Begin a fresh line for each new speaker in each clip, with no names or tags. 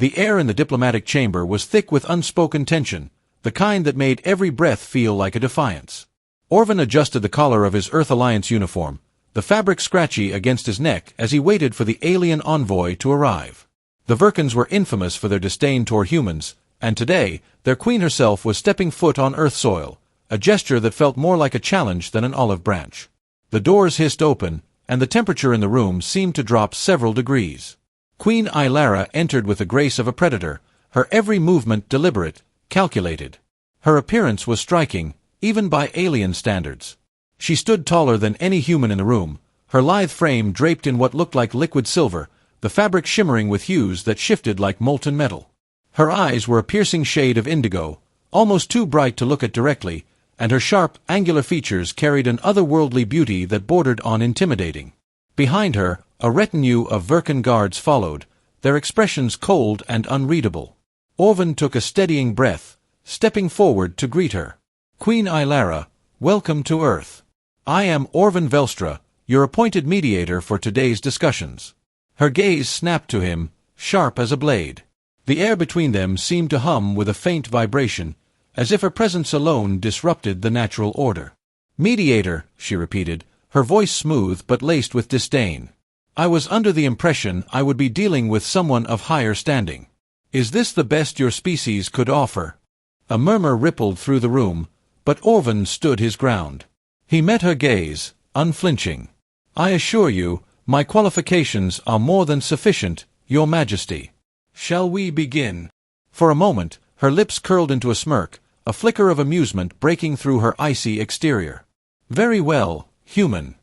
The air in the diplomatic chamber was thick with unspoken tension, the kind that made every breath feel like a defiance. Orvin adjusted the collar of his Earth Alliance uniform, the fabric scratchy against his neck as he waited for the alien envoy to arrive. The Virkans were infamous for their disdain toward humans, and today, their queen herself was stepping foot on Earth soil, a gesture that felt more like a challenge than an olive branch. The doors hissed open, and the temperature in the room seemed to drop several degrees. Queen Ilara entered with the grace of a predator, her every movement deliberate, calculated. Her appearance was striking, even by alien standards. She stood taller than any human in the room, her lithe frame draped in what looked like liquid silver, the fabric shimmering with hues that shifted like molten metal. Her eyes were a piercing shade of indigo, almost too bright to look at directly, and her sharp, angular features carried an otherworldly beauty that bordered on intimidating. Behind her, a retinue of Virkan guards followed, their expressions cold and unreadable. Orvin took a steadying breath, stepping forward to greet her. "Queen Ilara, welcome to Earth. I am Orvin Velstra, your appointed mediator for today's discussions." Her gaze snapped to him, sharp as a blade. The air between them seemed to hum with a faint vibration, as if her presence alone disrupted the natural order. "Mediator," she repeated, her voice smooth but laced with disdain. "I was under the impression I would be dealing with someone of higher standing. Is this the best your species could offer?" A murmur rippled through the room, but Orvin stood his ground. He met her gaze, unflinching. "I assure you, my qualifications are more than sufficient, Your Majesty. Shall we begin?" For a moment, her lips curled into a smirk, a flicker of amusement breaking through her icy exterior. "Very well, human.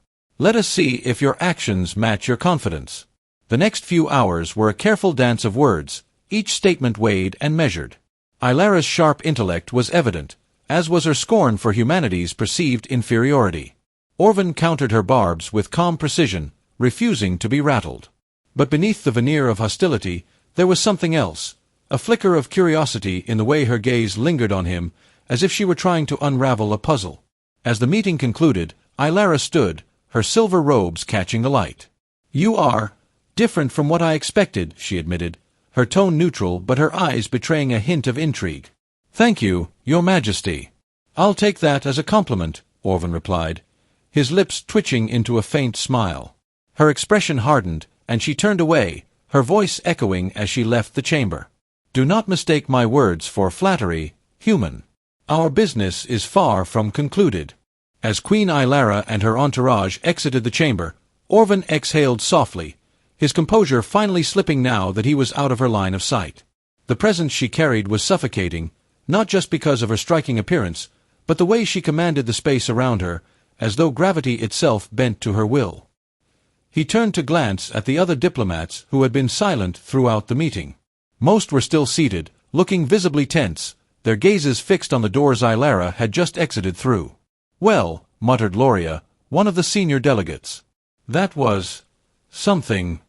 Let us see if your actions match your confidence." The next few hours were a careful dance of words, each statement weighed and measured. Ilara's sharp intellect was evident, as was her scorn for humanity's perceived inferiority. Orvin countered her barbs with calm precision, refusing to be rattled. But beneath the veneer of hostility, there was something else, a flicker of curiosity in the way her gaze lingered on him, as if she were trying to unravel a puzzle. As the meeting concluded, Ilara stood, her silver robes catching the light. "You are different from what I expected," she admitted, her tone neutral but her eyes betraying a hint of intrigue. "Thank you, Your Majesty." "I'll take that as a compliment," Orvin replied, his lips twitching into a faint smile. Her expression hardened, and she turned away, her voice echoing as she left the chamber. "Do not mistake my words for flattery, human. Our business is far from concluded." As Queen Ilara and her entourage exited the chamber, Orvin exhaled softly, his composure finally slipping now that he was out of her line of sight. The presence she carried was suffocating, not just because of her striking appearance, but the way she commanded the space around her, as though gravity itself bent to her will. He turned to glance at the other diplomats who had been silent throughout the meeting. Most were still seated, looking visibly tense, their gazes fixed on the doors Ilara had just exited through. "Well," muttered Loria, one of the senior delegates. "That was something,"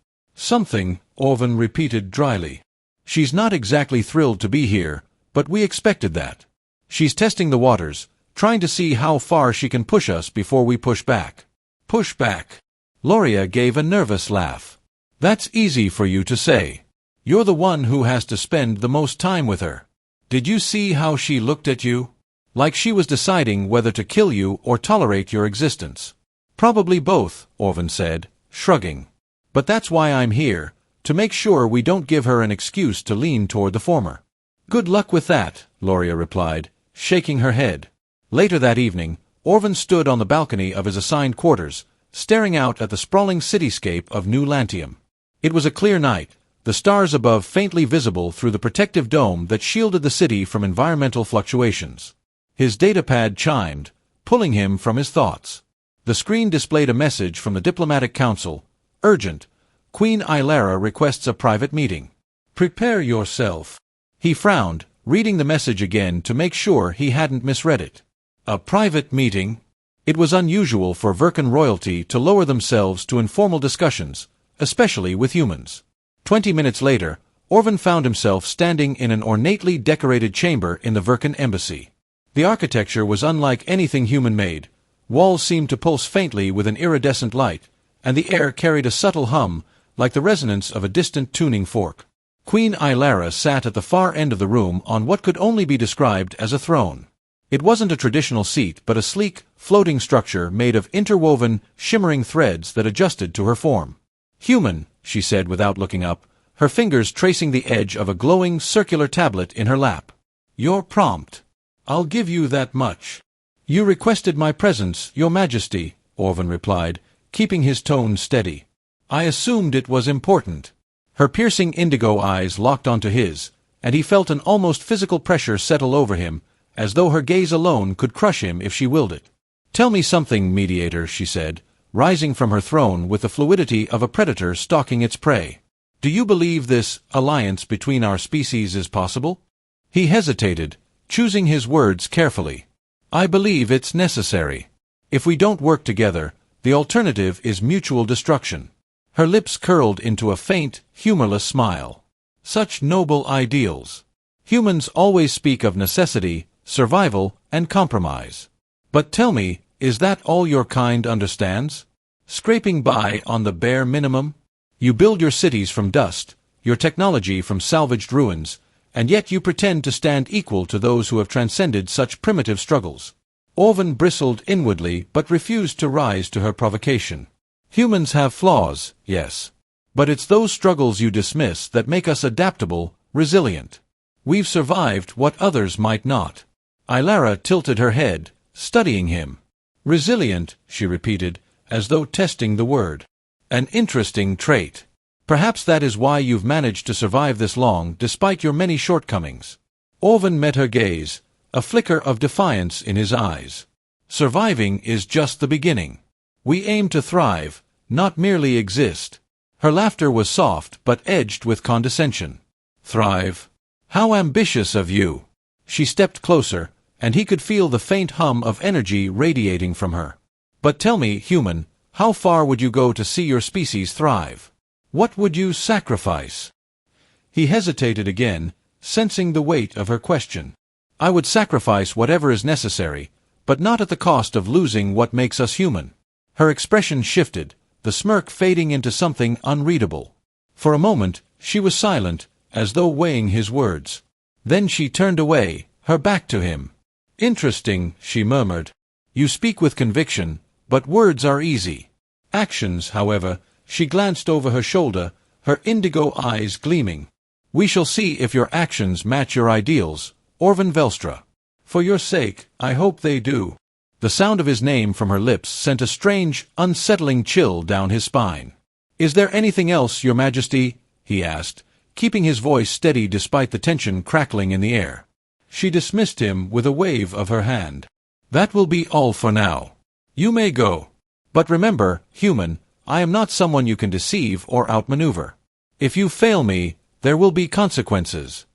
Orvin repeated dryly. "She's not exactly thrilled to be here, but we expected that. She's testing the waters, trying to see how far she can push us before we push back." "Push back?" Loria gave a nervous laugh. "That's easy for you to say. You're the one who has to spend the most time with her. Did you see how she looked at you? Like she was deciding whether to kill you or tolerate your existence." "Probably both," Orvin said, shrugging. "But that's why I'm here, to make sure we don't give her an excuse to lean toward the former." "Good luck with that," Loria replied, shaking her head. Later that evening, Orvin stood on the balcony of his assigned quarters, staring out at the sprawling cityscape of New Lantium. It was a clear night, the stars above faintly visible through the protective dome that shielded the city from environmental fluctuations. His datapad chimed, pulling him from his thoughts. The screen displayed a message from the Diplomatic Council. "Urgent. Queen Ilara requests a private meeting. Prepare yourself." He frowned, reading the message again to make sure he hadn't misread it. A private meeting? It was unusual for Virkan royalty to lower themselves to informal discussions, especially with humans. 20 minutes later, Orvin found himself standing in an ornately decorated chamber in the Virkan embassy. The architecture was unlike anything human-made. Walls seemed to pulse faintly with an iridescent light, and the air carried a subtle hum, like the resonance of a distant tuning fork. Queen Ilara sat at the far end of the room on what could only be described as a throne. It wasn't a traditional seat but a sleek, floating structure made of interwoven, shimmering threads that adjusted to her form. "Human," she said without looking up, her fingers tracing the edge of a glowing, circular tablet in her lap. "You're prompt. I'll give you that much." "You requested my presence, Your Majesty," Orvan replied, keeping his tone steady. "I assumed it was important." Her piercing indigo eyes locked onto his, and he felt an almost physical pressure settle over him, as though her gaze alone could crush him if she willed it. "Tell me something, mediator," she said, rising from her throne with the fluidity of a predator stalking its prey. "Do you believe this alliance between our species is possible?" He hesitated, choosing his words carefully. "I believe it's necessary. If we don't work together, the alternative is mutual destruction." Her lips curled into a faint, humorless smile. "Such noble ideals. Humans always speak of necessity, survival, and compromise. But tell me, is that all your kind understands? Scraping by on the bare minimum? You build your cities from dust, your technology from salvaged ruins, and yet you pretend to stand equal to those who have transcended such primitive struggles." Orvan bristled inwardly but refused to rise to her provocation. "Humans have flaws, yes. But it's those struggles you dismiss that make us adaptable, resilient. We've survived what others might not." Ilara tilted her head, studying him. "Resilient," she repeated, as though testing the word. "An interesting trait. Perhaps that is why you've managed to survive this long despite your many shortcomings." Orvan met her gaze, a flicker of defiance in his eyes. "Surviving is just the beginning. We aim to thrive, not merely exist." Her laughter was soft but edged with condescension. "Thrive? How ambitious of you!" She stepped closer, and he could feel the faint hum of energy radiating from her. "But tell me, human, how far would you go to see your species thrive? What would you sacrifice?" He hesitated again, sensing the weight of her question. "I would sacrifice whatever is necessary, but not at the cost of losing what makes us human." Her expression shifted, the smirk fading into something unreadable. For a moment, she was silent, as though weighing his words. Then she turned away, her back to him. "Interesting," she murmured. "You speak with conviction, but words are easy. Actions, however," she glanced over her shoulder, her indigo eyes gleaming. "We shall see if your actions match your ideals, Orvan Velstra. For your sake, I hope they do." The sound of his name from her lips sent a strange, unsettling chill down his spine. "Is there anything else, Your Majesty?" he asked, keeping his voice steady despite the tension crackling in the air. She dismissed him with a wave of her hand. "That will be all for now. You may go. But remember, human, I am not someone you can deceive or outmaneuver. If you fail me, there will be consequences."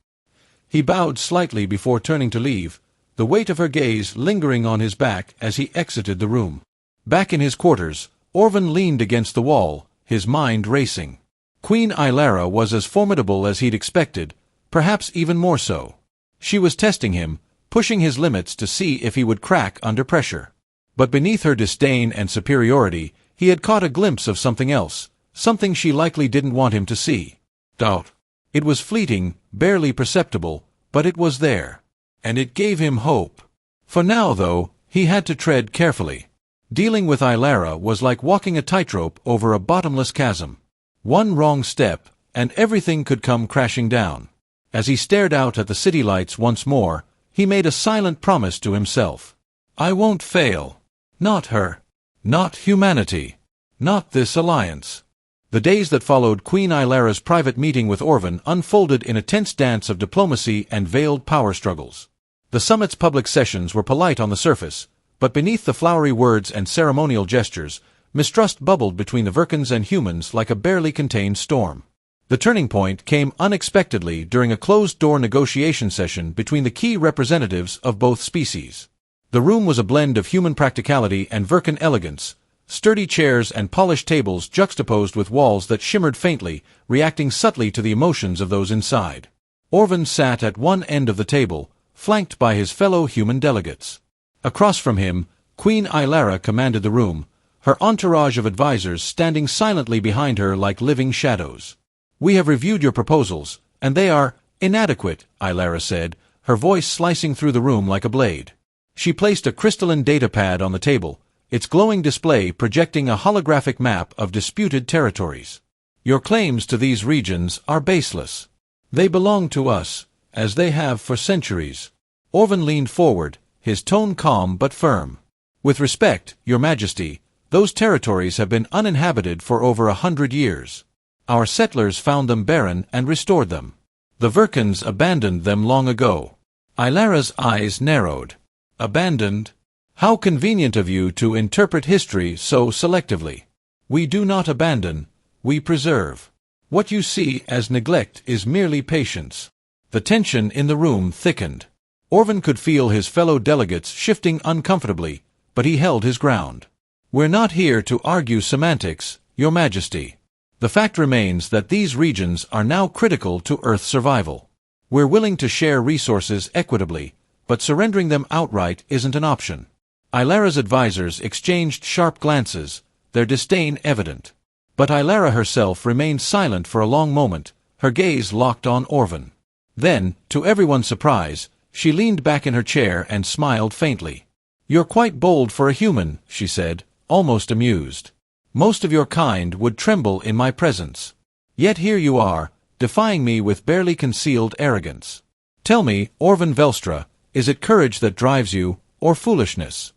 He bowed slightly before turning to leave, the weight of her gaze lingering on his back as he exited the room. Back in his quarters, Orvan leaned against the wall, his mind racing. Queen Ilara was as formidable as he'd expected, perhaps even more so. She was testing him, pushing his limits to see if he would crack under pressure. But beneath her disdain and superiority, he had caught a glimpse of something else, something she likely didn't want him to see. Doubt. It was fleeting, barely perceptible, but it was there. And it gave him hope. For now, though, he had to tread carefully. Dealing with Ilara was like walking a tightrope over a bottomless chasm. One wrong step, and everything could come crashing down. As he stared out at the city lights once more, he made a silent promise to himself. "I won't fail. Not her. Not humanity. Not this alliance." The days that followed Queen Ilara's private meeting with Orvan unfolded in a tense dance of diplomacy and veiled power struggles. The summit's public sessions were polite on the surface, but beneath the flowery words and ceremonial gestures, mistrust bubbled between the Virkans and humans like a barely contained storm. The turning point came unexpectedly during a closed-door negotiation session between the key representatives of both species. The room was a blend of human practicality and Virkan elegance, sturdy chairs and polished tables juxtaposed with walls that shimmered faintly, reacting subtly to the emotions of those inside. Orvan sat at one end of the table, flanked by his fellow human delegates. Across from him, Queen Ilara commanded the room, her entourage of advisors standing silently behind her like living shadows. "We have reviewed your proposals, And they are inadequate, Ilara said, her voice slicing through the room like a blade. She placed a crystalline data pad on the table, its glowing display projecting a holographic map of disputed territories. Your claims to these regions are baseless. They belong to us, as they have for centuries. Orvan leaned forward, his tone calm but firm. With respect, Your Majesty, those territories have been uninhabited for over 100 years. Our settlers found them barren and restored them. The Virkans abandoned them long ago. Ilara's eyes narrowed. Abandoned? How convenient of you to interpret history so selectively. We do not abandon, we preserve. What you see as neglect is merely patience. The tension in the room thickened. Orvan could feel his fellow delegates shifting uncomfortably, but he held his ground. We're not here to argue semantics, Your Majesty. The fact remains that these regions are now critical to Earth's survival. We're willing to share resources equitably, but surrendering them outright isn't an option. Ilara's advisors exchanged sharp glances, their disdain evident. But Ilara herself remained silent for a long moment, her gaze locked on Orvan. Then, to everyone's surprise, she leaned back in her chair and smiled faintly. You're quite bold for a human, she said, almost amused. Most of your kind would tremble in my presence. Yet here you are, defying me with barely concealed arrogance. Tell me, Orvan Velstra, is it courage that drives you, or foolishness?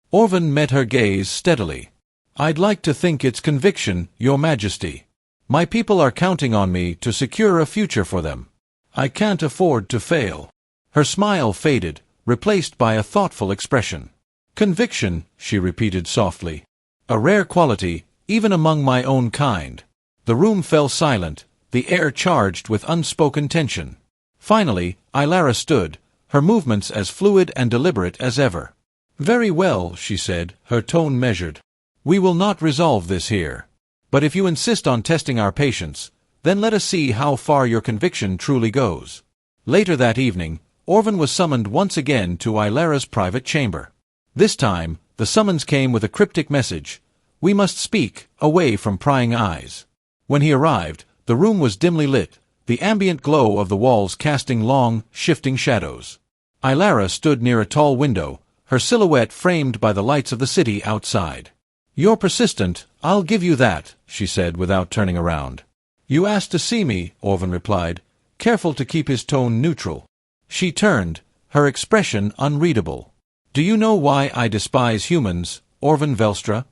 Orvan met her gaze steadily. I'd like to think it's conviction, Your Majesty. My people are counting on me to secure a future for them. I can't afford to fail. Her smile faded, replaced by a thoughtful expression. Conviction, she repeated softly. A rare quality, even among my own kind. The room fell silent, the air charged with unspoken tension. Finally, Ilara stood, her movements as fluid and deliberate as ever. Very well, she said, her tone measured. We will not resolve this here. But if you insist on testing our patience, then let us see how far your conviction truly goes. Later that evening, Orvan was summoned once again to Ilara's private chamber. This time, the summons came with a cryptic message. We must speak, away from prying eyes. When he arrived, the room was dimly lit, the ambient glow of the walls casting long, shifting shadows. Ilara stood near a tall window, her silhouette framed by the lights of the city outside. You're persistent, I'll give you that, she said without turning around. You asked to see me, Orvan replied, careful to keep his tone neutral. She turned, her expression unreadable. Do you know why I despise humans, Orvan Velstra?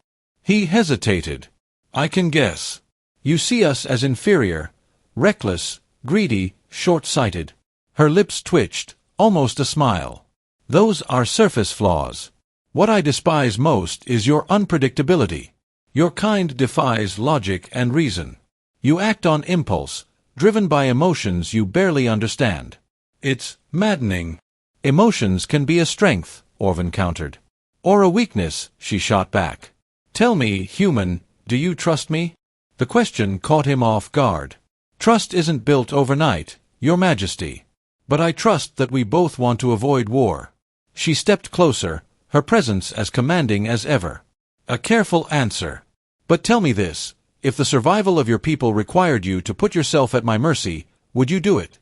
He hesitated. I can guess. You see us as inferior, reckless, greedy, short-sighted. Her lips twitched, almost a smile. Those are surface flaws. What I despise most is your unpredictability. Your kind defies logic and reason. You act on impulse, driven by emotions you barely understand. It's maddening. Emotions can be a strength, Orvan countered. Or a weakness, she shot back. Tell me, human, do you trust me? The question caught him off guard. Trust isn't built overnight, Your Majesty. But I trust that we both want to avoid war. She stepped closer, her presence as commanding as ever. A careful answer. But tell me this, if the survival of your people required you to put yourself at my mercy, would you do it?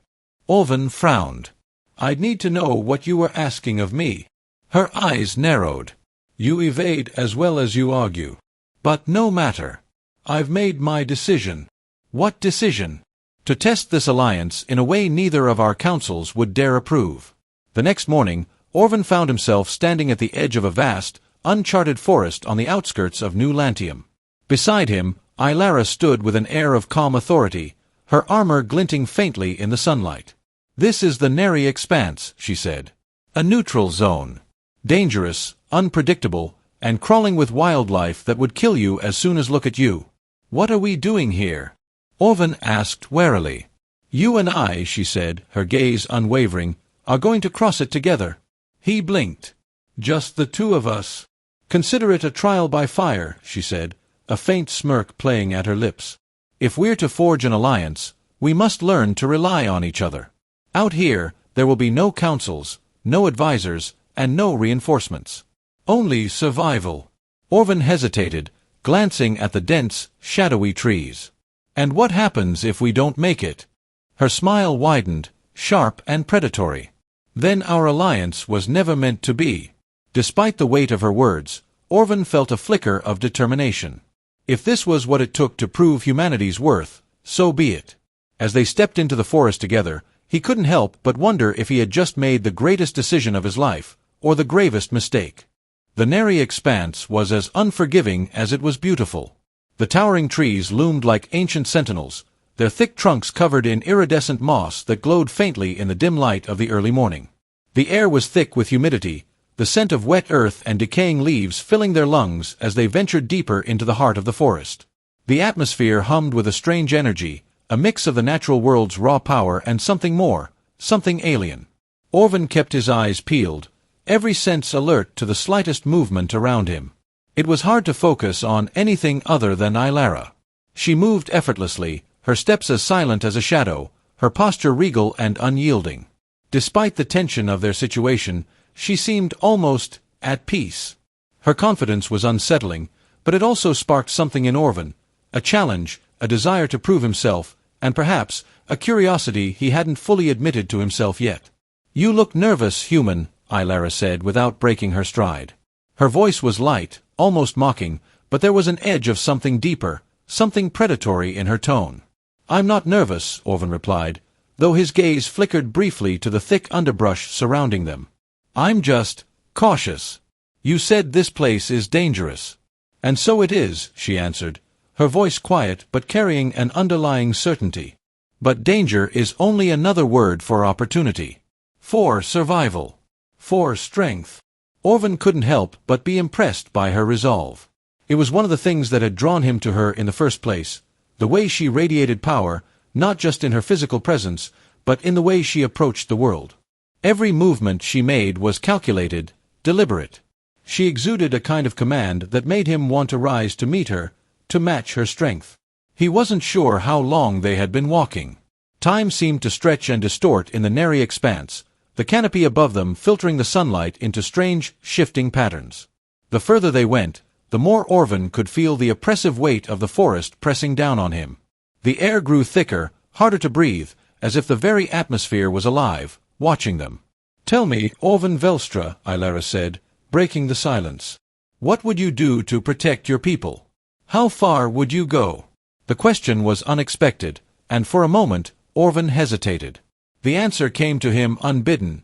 Orvan frowned. I'd need to know what you were asking of me. Her eyes narrowed. You evade as well as you argue. But no matter. I've made my decision. What decision? To test this alliance in a way neither of our councils would dare approve. The next morning, Orvan found himself standing at the edge of a vast, uncharted forest on the outskirts of New Lantium. Beside him, Ilara stood with an air of calm authority, her armor glinting faintly in the sunlight. This is the Nary Expanse, she said. A neutral zone. Dangerous, unpredictable, and crawling with wildlife that would kill you as soon as look at you. What are we doing here? Orvan asked warily. You and I, she said, her gaze unwavering, are going to cross it together. He blinked. Just the two of us. Consider it a trial by fire, she said, a faint smirk playing at her lips. If we're to forge an alliance, we must learn to rely on each other. Out here, there will be no councils, no advisors, and no reinforcements. Only survival. Orvan hesitated, glancing at the dense, shadowy trees. And what happens if we don't make it? Her smile widened, sharp and predatory. Then our alliance was never meant to be. Despite the weight of her words, Orvin felt a flicker of determination. If this was what it took to prove humanity's worth, so be it. As they stepped into the forest together, he couldn't help but wonder if he had just made the greatest decision of his life, or the gravest mistake. The nary expanse was as unforgiving as it was beautiful. The towering trees loomed like ancient sentinels, their thick trunks covered in iridescent moss that glowed faintly in the dim light of the early morning. The air was thick with humidity, the scent of wet earth and decaying leaves filling their lungs as they ventured deeper into the heart of the forest. The atmosphere hummed with a strange energy, a mix of the natural world's raw power and something more, something alien. Orvin kept his eyes peeled, every sense alert to the slightest movement around him. It was hard to focus on anything other than Ilara. She moved effortlessly, her steps as silent as a shadow, her posture regal and unyielding. Despite the tension of their situation, she seemed almost at peace. Her confidence was unsettling, but it also sparked something in Orvin, a challenge, a desire to prove himself, and perhaps a curiosity he hadn't fully admitted to himself yet. "You look nervous, human," Ilara said without breaking her stride. Her voice was light, almost mocking, but there was an edge of something deeper, something predatory in her tone. "I'm not nervous," Orvin replied, though his gaze flickered briefly to the thick underbrush surrounding them. "I'm just cautious. You said this place is dangerous." "And so it is," she answered, her voice quiet but carrying an underlying certainty. "But danger is only another word for opportunity. For survival. For strength." Orvin couldn't help but be impressed by her resolve. It was one of the things that had drawn him to her in the first place, the way she radiated power, not just in her physical presence, but in the way she approached the world. Every movement she made was calculated, deliberate. She exuded a kind of command that made him want to rise to meet her, to match her strength. He wasn't sure how long they had been walking. Time seemed to stretch and distort in the nary expanse, the canopy above them filtering the sunlight into strange, shifting patterns. The further they went, the more Orvin could feel the oppressive weight of the forest pressing down on him. The air grew thicker, harder to breathe, as if the very atmosphere was alive, watching them. "Tell me, Orvin Velstra," Ilara said, breaking the silence. "What would you do to protect your people? How far would you go?" The question was unexpected, and for a moment, Orvin hesitated. The answer came to him unbidden.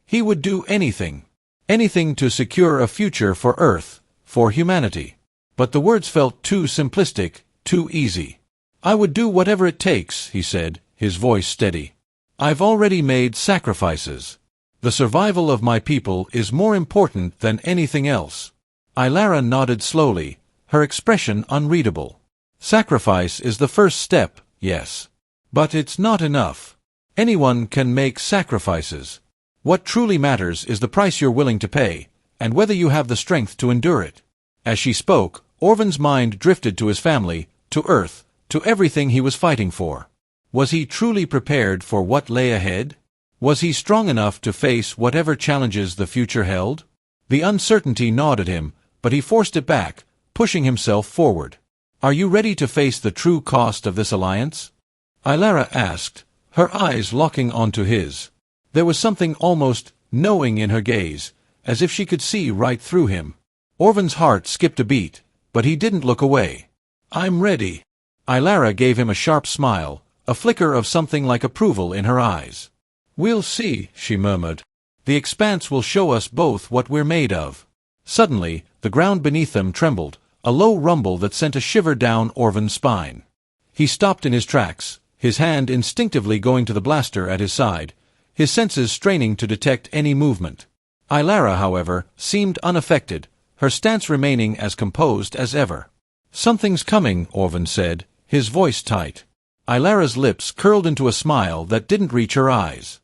He would do anything. Anything to secure a future for Earth, for humanity. But the words felt too simplistic, too easy. "I would do whatever it takes," he said, his voice steady. "I've already made sacrifices. The survival of my people is more important than anything else." Ilara nodded slowly, her expression unreadable. "Sacrifice is the first step, yes. But it's not enough. Anyone can make sacrifices. What truly matters is the price you're willing to pay, and whether you have the strength to endure it." As she spoke, Orvin's mind drifted to his family, to Earth, to everything he was fighting for. Was he truly prepared for what lay ahead? Was he strong enough to face whatever challenges the future held? The uncertainty gnawed at him, but he forced it back, pushing himself forward. "Are you ready to face the true cost of this alliance?" Ilara asked, her eyes locking onto his. There was something almost knowing in her gaze, as if she could see right through him. Orvin's heart skipped a beat, but he didn't look away. "I'm ready." Ilara gave him a sharp smile, a flicker of something like approval in her eyes. "We'll see," she murmured. "The expanse will show us both what we're made of." Suddenly, the ground beneath them trembled, a low rumble that sent a shiver down Orvin's spine. He stopped in his tracks, his hand instinctively going to the blaster at his side, his senses straining to detect any movement. Ilara, however, seemed unaffected, her stance remaining as composed as ever. "Something's coming," Orvin said, his voice tight. Ilara's lips curled into a smile that didn't reach her eyes.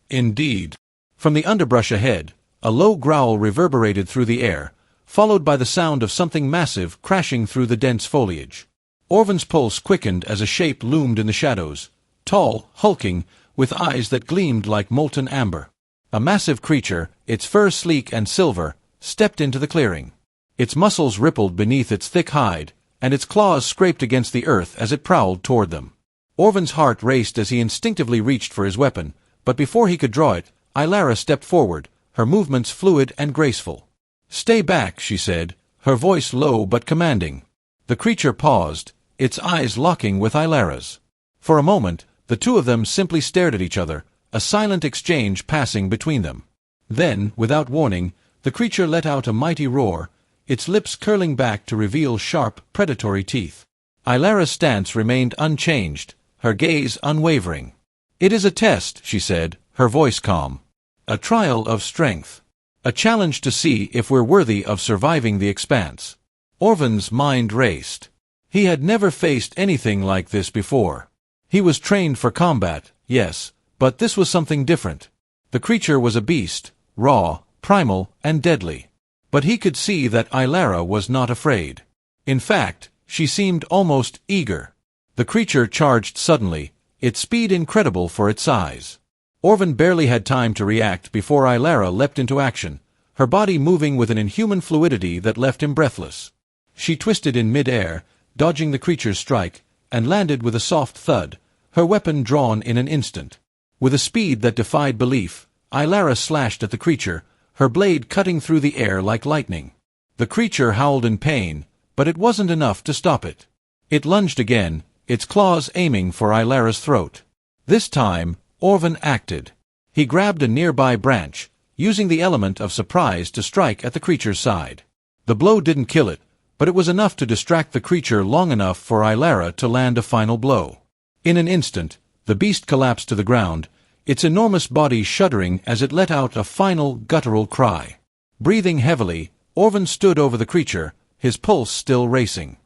"Indeed." From the underbrush ahead, a low growl reverberated through the air, followed by the sound of something massive crashing through the dense foliage. Orvin's pulse quickened as a shape loomed in the shadows, tall, hulking, with eyes that gleamed like molten amber. A massive creature, its fur sleek and silver, stepped into the clearing. Its muscles rippled beneath its thick hide, and its claws scraped against the earth as it prowled toward them. Orvan's heart raced as he instinctively reached for his weapon, but before he could draw it, Ilara stepped forward, her movements fluid and graceful. "Stay back," she said, her voice low but commanding. The creature paused, its eyes locking with Ilara's. For a moment, the two of them simply stared at each other, a silent exchange passing between them. Then, without warning, the creature let out a mighty roar, its lips curling back to reveal sharp, predatory teeth. Ilara's stance remained unchanged, her gaze unwavering. "It is a test," she said, her voice calm. "A trial of strength. A challenge to see if we're worthy of surviving the expanse." Orvan's mind raced. He had never faced anything like this before. He was trained for combat, yes, but this was something different. The creature was a beast, raw, primal, and deadly. But he could see that Ilara was not afraid. In fact, she seemed almost eager. The creature charged suddenly, its speed incredible for its size. Orvan barely had time to react before Ilara leapt into action, her body moving with an inhuman fluidity that left him breathless. She twisted in mid-air, dodging the creature's strike, and landed with a soft thud, her weapon drawn in an instant. With a speed that defied belief, Ilara slashed at the creature, her blade cutting through the air like lightning. The creature howled in pain, but it wasn't enough to stop it. It lunged again, its claws aiming for Ilara's throat. This time, Orvan acted. He grabbed a nearby branch, using the element of surprise to strike at the creature's side. The blow didn't kill it, but it was enough to distract the creature long enough for Ilara to land a final blow. In an instant, the beast collapsed to the ground, its enormous body shuddering as it let out a final guttural cry. Breathing heavily, Orvan stood over the creature, his pulse still racing.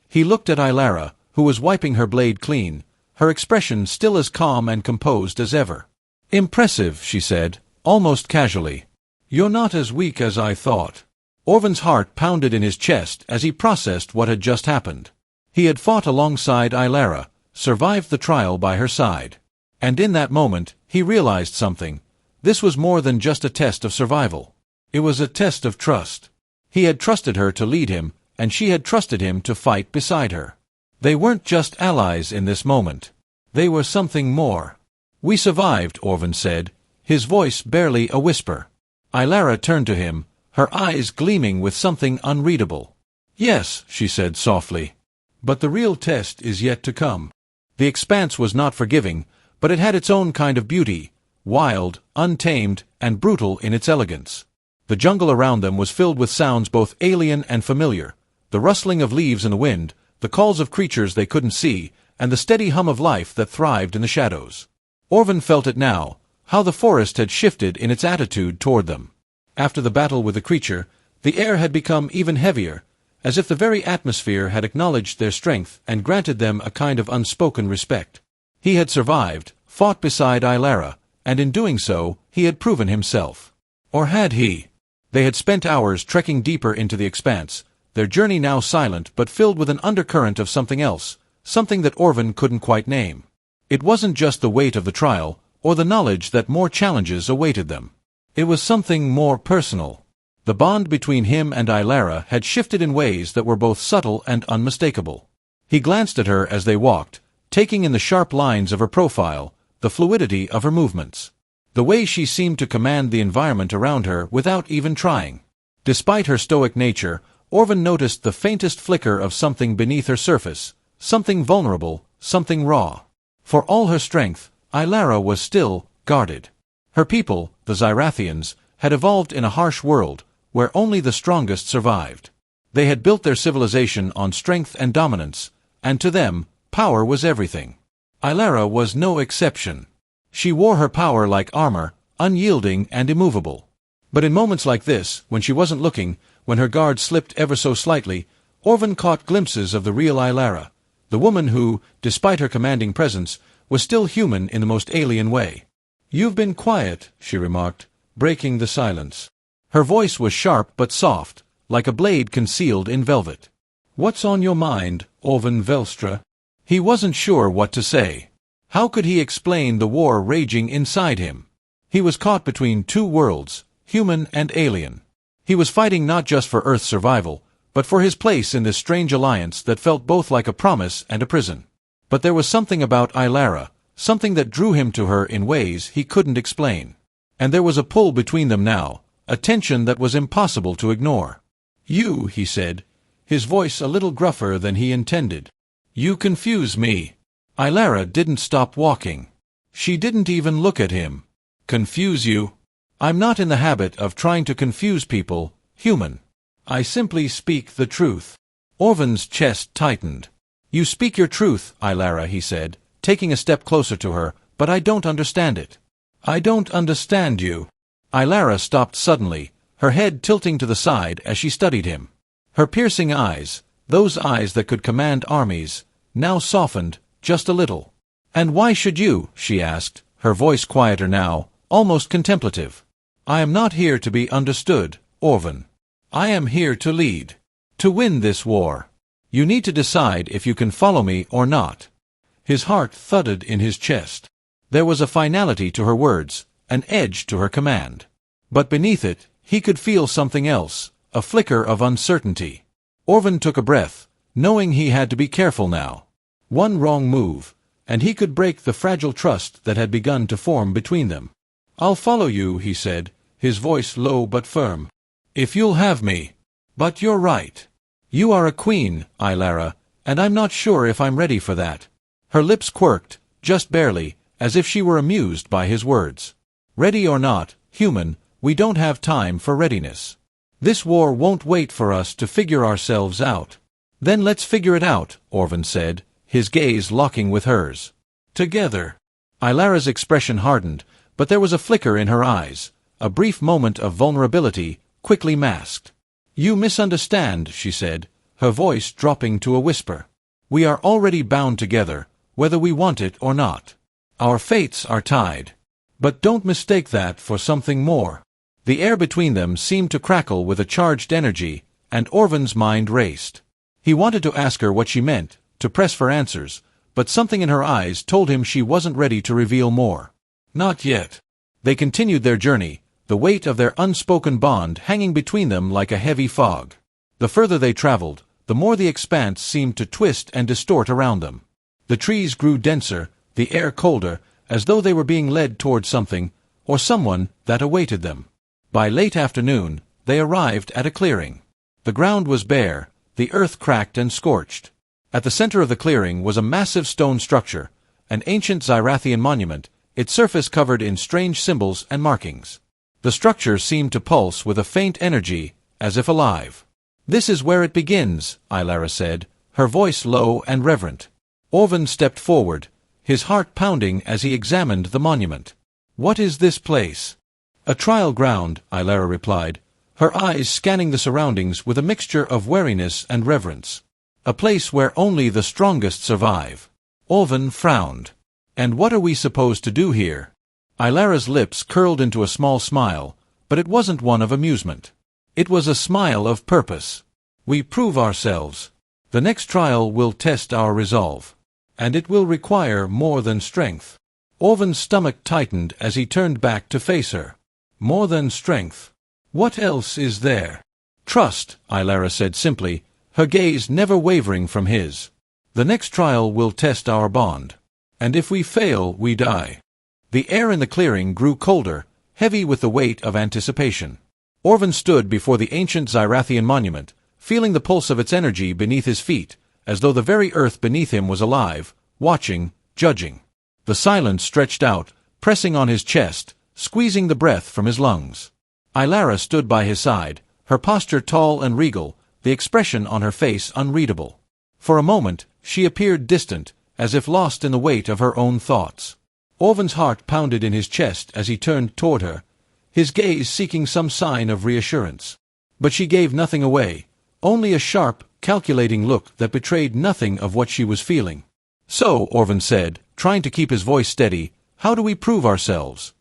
He looked at Ilara, who was wiping her blade clean, her expression still as calm and composed as ever. "Impressive," she said, almost casually. "You're not as weak as I thought." Orvan's heart pounded in his chest as he processed what had just happened. He had fought alongside Ilara, survived the trial by her side. And in that moment, he realized something. This was more than just a test of survival. It was a test of trust. He had trusted her to lead him, and she had trusted him to fight beside her. They weren't just allies in this moment. They were something more. "We survived," Orvan said, his voice barely a whisper. Ilara turned to him, her eyes gleaming with something unreadable. "Yes," she said softly. "But the real test is yet to come." The expanse was not forgiving, but it had its own kind of beauty, wild, untamed, and brutal in its elegance. The jungle around them was filled with sounds both alien and familiar, the rustling of leaves in the wind, the calls of creatures they couldn't see, and the steady hum of life that thrived in the shadows. Orvan felt it now, how the forest had shifted in its attitude toward them. After the battle with the creature, the air had become even heavier, as if the very atmosphere had acknowledged their strength and granted them a kind of unspoken respect. He had survived, fought beside Ilara, and in doing so, he had proven himself. Or had he? They had spent hours trekking deeper into the expanse, their journey now silent but filled with an undercurrent of something else, something that Orvan couldn't quite name. It wasn't just the weight of the trial, or the knowledge that more challenges awaited them. It was something more personal. The bond between him and Ilara had shifted in ways that were both subtle and unmistakable. He glanced at her as they walked, taking in the sharp lines of her profile, the fluidity of her movements. The way she seemed to command the environment around her without even trying. Despite her stoic nature, Orvan noticed the faintest flicker of something beneath her surface, something vulnerable, something raw. For all her strength, Ilara was still guarded. Her people, the Zyrathians, had evolved in a harsh world, where only the strongest survived. They had built their civilization on strength and dominance, and to them, power was everything. Ilara was no exception. She wore her power like armor, unyielding and immovable. But in moments like this, when she wasn't looking, when her guard slipped ever so slightly, Orvan caught glimpses of the real Ilara, the woman who, despite her commanding presence, was still human in the most alien way. "You've been quiet," she remarked, breaking the silence. Her voice was sharp but soft, like a blade concealed in velvet. "What's on your mind, Orvan Velstra?" He wasn't sure what to say. How could he explain the war raging inside him? He was caught between two worlds, human and alien. He was fighting not just for Earth's survival, but for his place in this strange alliance that felt both like a promise and a prison. But there was something about Ilara, something that drew him to her in ways he couldn't explain. And there was a pull between them now, a tension that was impossible to ignore. "You," he said, his voice a little gruffer than he intended. "You confuse me." Ilara didn't stop walking. She didn't even look at him. "Confuse you? I'm not in the habit of trying to confuse people, human. I simply speak the truth." Orvan's chest tightened. "You speak your truth, Ilara," he said, taking a step closer to her, "but I don't understand it." "I don't understand you." Ilara stopped suddenly, her head tilting to the side as she studied him. Her piercing eyes, those eyes that could command armies, now softened, just a little. "And why should you?" she asked, her voice quieter now, almost contemplative. "I am not here to be understood, Orvan. I am here to lead. To win this war. You need to decide if you can follow me or not." His heart thudded in his chest. There was a finality to her words, an edge to her command. But beneath it, he could feel something else, a flicker of uncertainty. Orvan took a breath, knowing he had to be careful now. One wrong move, and he could break the fragile trust that had begun to form between them. "I'll follow you," he said, his voice low but firm. "If you'll have me. But you're right. You are a queen, Ilara, and I'm not sure if I'm ready for that." Her lips quirked, just barely, as if she were amused by his words. "Ready or not, human, we don't have time for readiness. This war won't wait for us to figure ourselves out." "Then let's figure it out," Orvan said, his gaze locking with hers. "Together." Ilara's expression hardened, but there was a flicker in her eyes, a brief moment of vulnerability, quickly masked. "You misunderstand," she said, her voice dropping to a whisper. "We are already bound together, whether we want it or not. Our fates are tied. But don't mistake that for something more." The air between them seemed to crackle with a charged energy, and Orvan's mind raced. He wanted to ask her what she meant, to press for answers, but something in her eyes told him she wasn't ready to reveal more. Not yet. They continued their journey, the weight of their unspoken bond hanging between them like a heavy fog. The further they traveled, the more the expanse seemed to twist and distort around them. The trees grew denser, the air colder, as though they were being led toward something, or someone, that awaited them. By late afternoon, they arrived at a clearing. The ground was bare, the earth cracked and scorched. At the center of the clearing was a massive stone structure, an ancient Zyrathian monument, its surface covered in strange symbols and markings. The structure seemed to pulse with a faint energy, as if alive. "This is where it begins," Ilara said, her voice low and reverent. Orvan stepped forward, his heart pounding as he examined the monument. "What is this place?" "A trial ground," Ilara replied, her eyes scanning the surroundings with a mixture of wariness and reverence. "A place where only the strongest survive." Orvan frowned. "And what are we supposed to do here?" Ilara's lips curled into a small smile, but it wasn't one of amusement. It was a smile of purpose. "We prove ourselves. The next trial will test our resolve. And it will require more than strength." Orvan's stomach tightened as he turned back to face her. "More than strength. What else is there?" "Trust," Ilara said simply, her gaze never wavering from his. "The next trial will test our bond. And if we fail, we die." The air in the clearing grew colder, heavy with the weight of anticipation. Orvan stood before the ancient Zyrathian monument, feeling the pulse of its energy beneath his feet, as though the very earth beneath him was alive, watching, judging. The silence stretched out, pressing on his chest, squeezing the breath from his lungs. Ilara stood by his side, her posture tall and regal, the expression on her face unreadable. For a moment, she appeared distant, as if lost in the weight of her own thoughts. Orvan's heart pounded in his chest as he turned toward her, his gaze seeking some sign of reassurance. But she gave nothing away, only a sharp, calculating look that betrayed nothing of what she was feeling. "So," Orvan said, trying to keep his voice steady, "how do we prove ourselves?"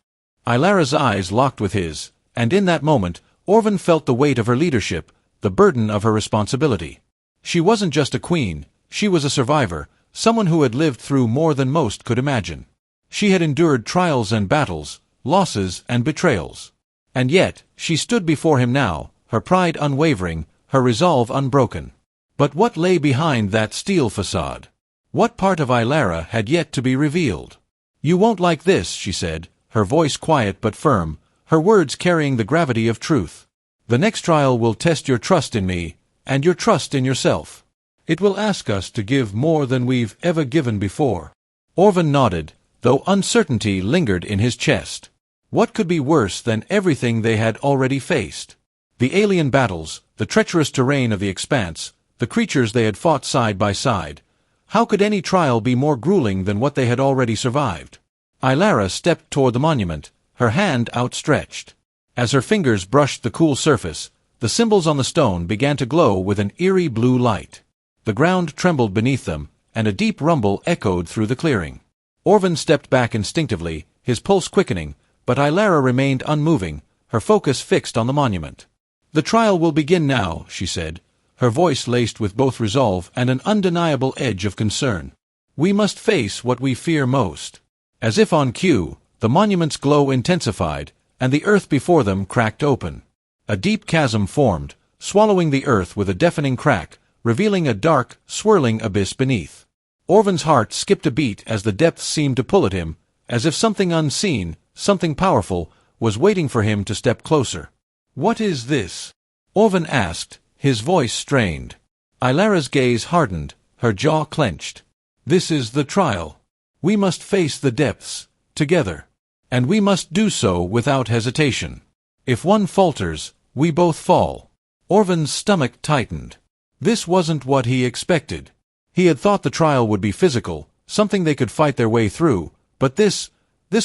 Ilara's eyes locked with his, and in that moment, Orvan felt the weight of her leadership, the burden of her responsibility. She wasn't just a queen, she was a survivor, someone who had lived through more than most could imagine. She had endured trials and battles, losses and betrayals. And yet, she stood before him now, her pride unwavering, her resolve unbroken. But what lay behind that steel facade? What part of Ilara had yet to be revealed? "You won't like this," she said, her voice quiet but firm, her words carrying the gravity of truth. "The next trial will test your trust in me, and your trust in yourself. It will ask us to give more than we've ever given before." Orvan nodded, though uncertainty lingered in his chest. What could be worse than everything they had already faced? The alien battles, the treacherous terrain of the expanse, the creatures they had fought side by side. How could any trial be more grueling than what they had already survived? Ilara stepped toward the monument, her hand outstretched. As her fingers brushed the cool surface, the symbols on the stone began to glow with an eerie blue light. The ground trembled beneath them, and a deep rumble echoed through the clearing. Orvan stepped back instinctively, his pulse quickening, but Ilara remained unmoving, her focus fixed on the monument. "The trial will begin now," she said, her voice laced with both resolve and an undeniable edge of concern. "We must face what we fear most." As if on cue, the monument's glow intensified, and the earth before them cracked open. A deep chasm formed, swallowing the earth with a deafening crack, revealing a dark, swirling abyss beneath. Orvan's heart skipped a beat as the depths seemed to pull at him, as if something unseen, something powerful, was waiting for him to step closer. "What is this?" Orvan asked, his voice strained. Ilara's gaze hardened, her jaw clenched. "This is the trial. We must face the depths, together. And we must do so without hesitation. If one falters, we both fall." Orvan's stomach tightened. This wasn't what he expected. He had thought the trial would be physical, something they could fight their way through, but this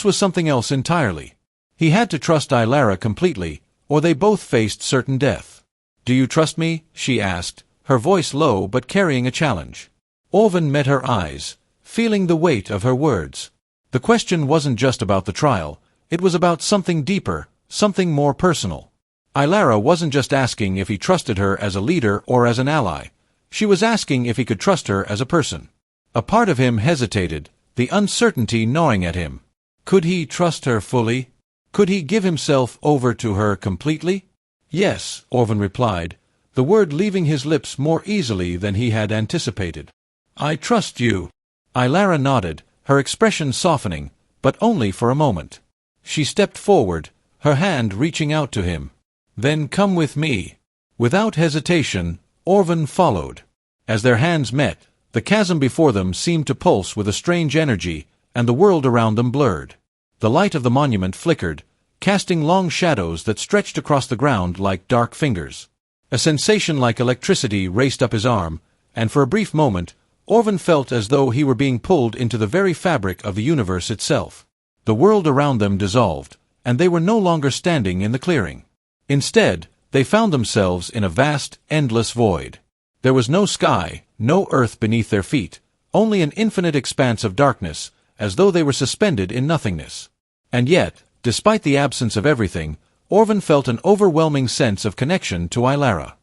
was something else entirely. He had to trust Ilara completely, or they both faced certain death. "Do you trust me?" she asked, her voice low but carrying a challenge. Orvan met her eyes, feeling the weight of her words. The question wasn't just about the trial, it was about something deeper, something more personal. Ilara wasn't just asking if he trusted her as a leader or as an ally. She was asking if he could trust her as a person. A part of him hesitated, the uncertainty gnawing at him. Could he trust her fully? Could he give himself over to her completely? "Yes," Orvan replied, the word leaving his lips more easily than he had anticipated. "I trust you." Ilara nodded, her expression softening, but only for a moment. She stepped forward, her hand reaching out to him. "Then come with me." Without hesitation, Orvan followed. As their hands met, the chasm before them seemed to pulse with a strange energy, and the world around them blurred. The light of the monument flickered, casting long shadows that stretched across the ground like dark fingers. A sensation like electricity raced up his arm, and for a brief moment, Orvan felt as though he were being pulled into the very fabric of the universe itself. The world around them dissolved, and they were no longer standing in the clearing. Instead, they found themselves in a vast, endless void. There was no sky, no earth beneath their feet, only an infinite expanse of darkness, as though they were suspended in nothingness. And yet, despite the absence of everything, Orvan felt an overwhelming sense of connection to Ilara.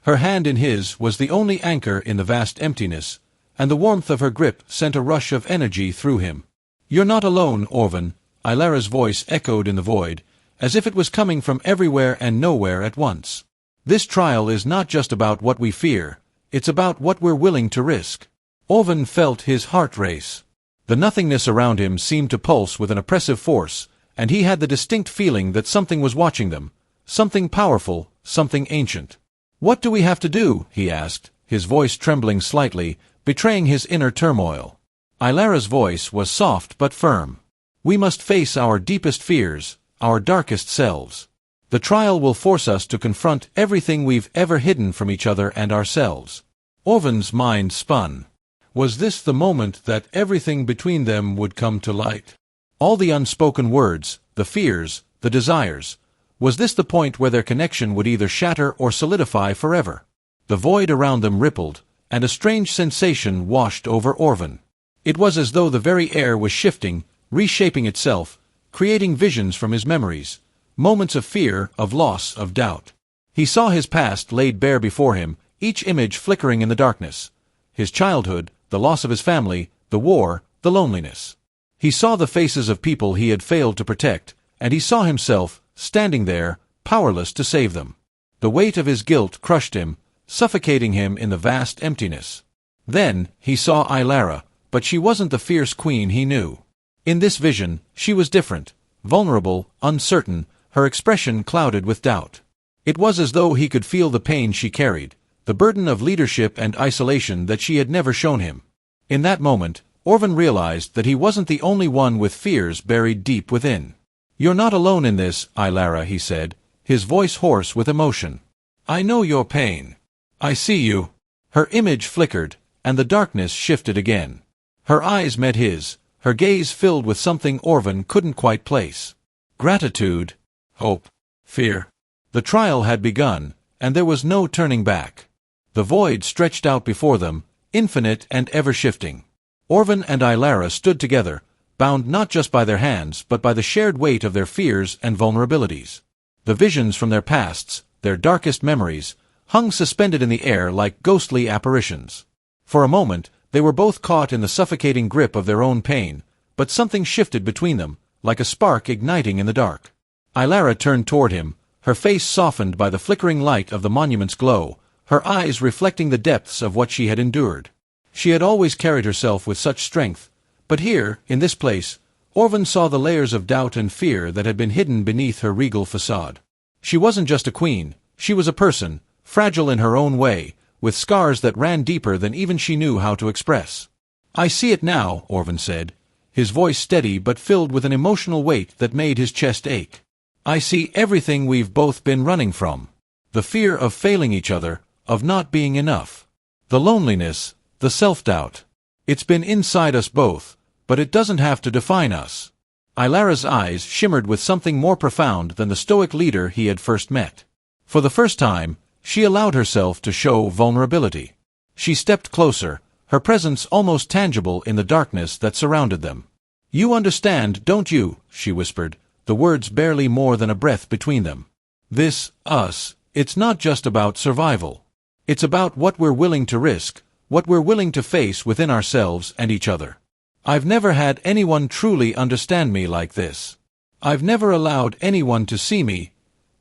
Her hand in his was the only anchor in the vast emptiness, and the warmth of her grip sent a rush of energy through him. "You're not alone, Orvan," Ilara's voice echoed in the void, as if it was coming from everywhere and nowhere at once. "This trial is not just about what we fear, it's about what we're willing to risk." Orvan felt his heart race. The nothingness around him seemed to pulse with an oppressive force, and he had the distinct feeling that something was watching them, something powerful, something ancient. "What do we have to do?" he asked, his voice trembling slightly, betraying his inner turmoil. Ilara's voice was soft but firm. "We must face our deepest fears, our darkest selves. The trial will force us to confront everything we've ever hidden from each other and ourselves." Orvan's mind spun. Was this the moment that everything between them would come to light? All the unspoken words, the fears, the desires. Was this the point where their connection would either shatter or solidify forever? The void around them rippled, and a strange sensation washed over Orvan. It was as though the very air was shifting, reshaping itself, creating visions from his memories, moments of fear, of loss, of doubt. He saw his past laid bare before him, each image flickering in the darkness. His childhood, the loss of his family, the war, the loneliness. He saw the faces of people he had failed to protect, and he saw himself, standing there, powerless to save them. The weight of his guilt crushed him, suffocating him in the vast emptiness. Then he saw Ilara, but she wasn't the fierce queen he knew. In this vision, she was different, vulnerable, uncertain, her expression clouded with doubt. It was as though he could feel the pain she carried, the burden of leadership and isolation that she had never shown him. In that moment, Orvan realized that he wasn't the only one with fears buried deep within. "You're not alone in this, Ilara," he said, his voice hoarse with emotion. "I know your pain. I see you." Her image flickered, and the darkness shifted again. Her eyes met his, her gaze filled with something Orvan couldn't quite place. Gratitude, hope, fear. The trial had begun, and there was no turning back. The void stretched out before them, infinite and ever-shifting. Orvan and Ilara stood together, bound not just by their hands but by the shared weight of their fears and vulnerabilities. The visions from their pasts, their darkest memories, hung suspended in the air like ghostly apparitions. For a moment, they were both caught in the suffocating grip of their own pain, but something shifted between them, like a spark igniting in the dark. Ilara turned toward him, her face softened by the flickering light of the monument's glow, her eyes reflecting the depths of what she had endured. She had always carried herself with such strength, but here, in this place, Orvan saw the layers of doubt and fear that had been hidden beneath her regal facade. She wasn't just a queen, she was a person, fragile in her own way, with scars that ran deeper than even she knew how to express. "I see it now," Orvan said, his voice steady but filled with an emotional weight that made his chest ache. "I see everything we've both been running from. The fear of failing each other, of not being enough. The loneliness, the self-doubt. It's been inside us both, but it doesn't have to define us." Ilara's eyes shimmered with something more profound than the stoic leader he had first met. For the first time, she allowed herself to show vulnerability. She stepped closer, her presence almost tangible in the darkness that surrounded them. "You understand, don't you?" she whispered, the words barely more than a breath between them. "This, us, it's not just about survival. It's about what we're willing to risk, what we're willing to face within ourselves and each other. I've never had anyone truly understand me like this. I've never allowed anyone to see me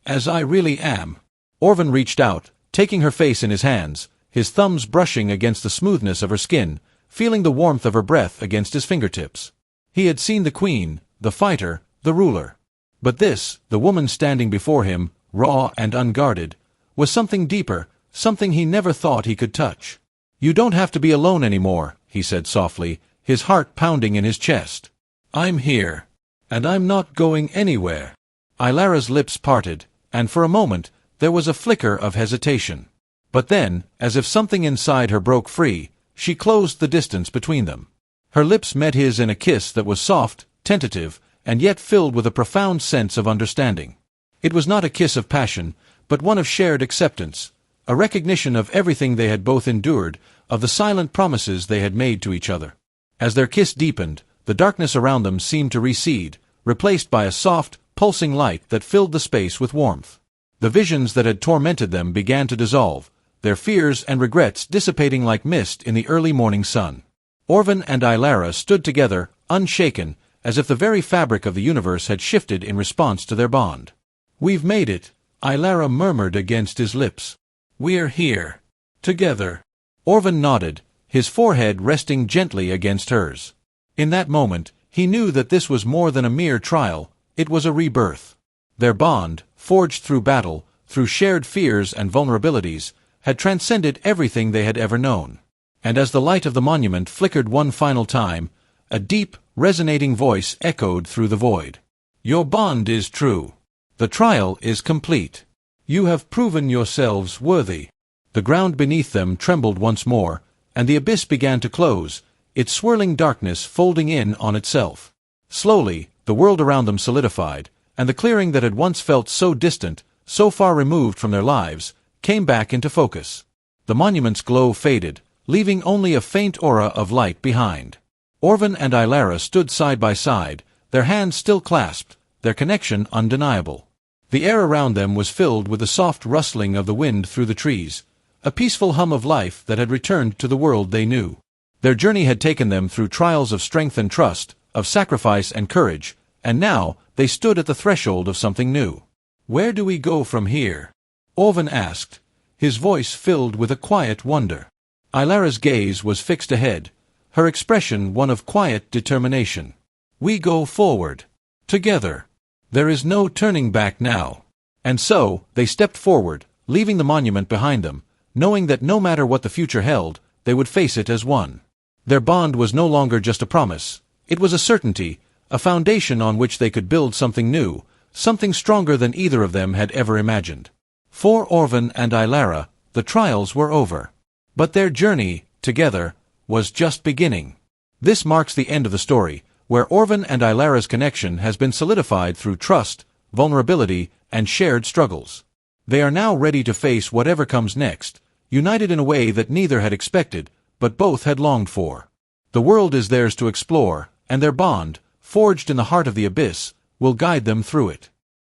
as I really am." Orvan reached out, taking her face in his hands, his thumbs brushing against the smoothness of her skin, feeling the warmth of her breath against his fingertips. He had seen the queen, the fighter, the ruler. But this, the woman standing before him, raw and unguarded, was something deeper, something he never thought he could touch. "You don't have to be alone anymore," he said softly, his heart pounding in his chest. "I'm here. And I'm not going anywhere." Ilara's lips parted, and for a moment, there was a flicker of hesitation. But then, as if something inside her broke free, she closed the distance between them. Her lips met his in a kiss that was soft, tentative, and yet filled with a profound sense of understanding. It was not a kiss of passion, but one of shared acceptance, a recognition of everything they had both endured, of the silent promises they had made to each other. As their kiss deepened, the darkness around them seemed to recede, replaced by a soft, pulsing light that filled the space with warmth. The visions that had tormented them began to dissolve, their fears and regrets dissipating like mist in the early morning sun. Orvan and Ilara stood together, unshaken, as if the very fabric of the universe had shifted in response to their bond. "We've made it," Ilara murmured against his lips. "We're here. Together." Orvan nodded, his forehead resting gently against hers. In that moment, he knew that this was more than a mere trial, it was a rebirth. Their bond, forged through battle, through shared fears and vulnerabilities, had transcended everything they had ever known. And as the light of the monument flickered one final time, a deep, resonating voice echoed through the void. "Your bond is true. The trial is complete. You have proven yourselves worthy." The ground beneath them trembled once more, and the abyss began to close, its swirling darkness folding in on itself. Slowly, the world around them solidified, and the clearing that had once felt so distant, so far removed from their lives, came back into focus. The monument's glow faded, leaving only a faint aura of light behind. Orvan and Ilara stood side by side, their hands still clasped, their connection undeniable. The air around them was filled with the soft rustling of the wind through the trees, a peaceful hum of life that had returned to the world they knew. Their journey had taken them through trials of strength and trust, of sacrifice and courage, and now they stood at the threshold of something new. "Where do we go from here?" Orvan asked, his voice filled with a quiet wonder. Ilara's gaze was fixed ahead, her expression one of quiet determination. We go forward. Together. There is no turning back now. And so, they stepped forward, leaving the monument behind them, knowing that no matter what the future held, they would face it as one. Their bond was no longer just a promise. It was a certainty, a foundation on which they could build something new, something stronger than either of them had ever imagined. For Orvan and Ilara, the trials were over. But their journey, together, was just beginning. This marks the end of the story, where Orvan and Ilara's connection has been solidified through trust, vulnerability, and shared struggles. They are now ready to face whatever comes next, united in a way that neither had expected, but both had longed for. The world is theirs to explore, and their bond, forged in the heart of the abyss, will guide them through it.